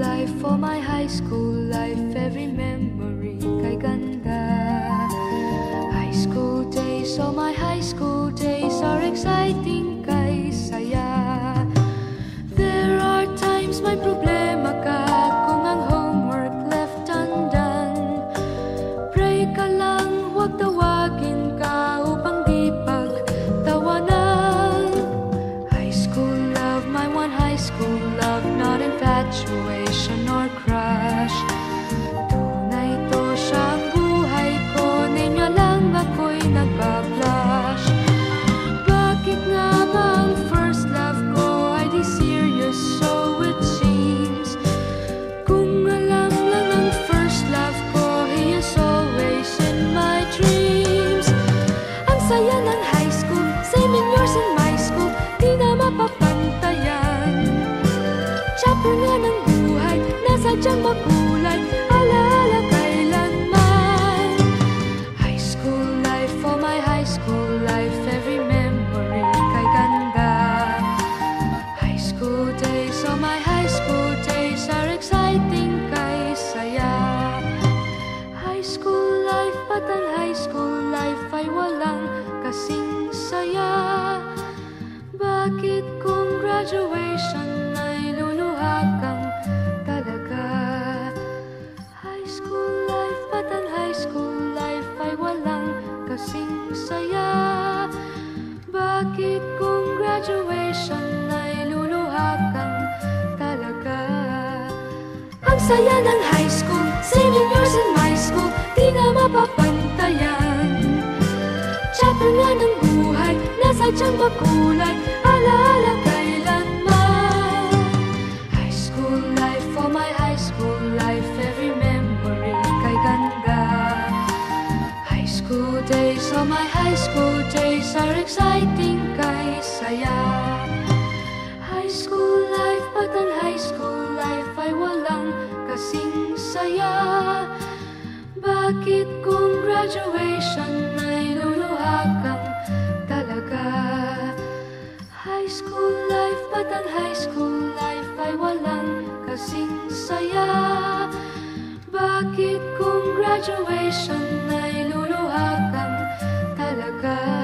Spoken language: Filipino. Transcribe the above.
life, for my high school life, every memory kay ganda. High school days, oh my high school days are exciting kay saya. There are times may problema ka kung ang homework left undone. Pray ka lang, huwag tawagin ka upang di pagtawanan. High school love, my one high school love, not infatuation or crush. Tunay to siyang buhay ko, ninyo lang ako'y nagbablush. Bakit nga ba ang first love ko ay di serious, so it seems? Kung alam lang ang first love ko, he is always in my dreams. Ang saya ng high school, same in yours in my school, di na mapapantayan. Chapter nga ng buhay, nasadyang makulay, alaala kailanman. High school life, for my high school life, every memory kay ganda. High school days, oh my high school days are exciting kay saya. High school life, but ang high school life ay walang kasing saya. Bakit kung graduation ay luluha kang talaga? High school life, but ang high school life ay walang kasing saya. Bakit kung graduation ay luluha kang talaga? Ang saya ng high school, same in yours in my school, di na mapapantayan. Chapter nga ng buhay, nasadyang makulay, alaala kailanman. High school life, for my high school life, every memory kay ganda. High school days, oh my high school days are exciting kay saya. High school life, but ang high school life ay walang kasing saya. Bakit kung graduation ay luluha kang talaga? High school life, but ang high school life ay walang kasing saya. Bakit kung graduation ay luluha kang talaga?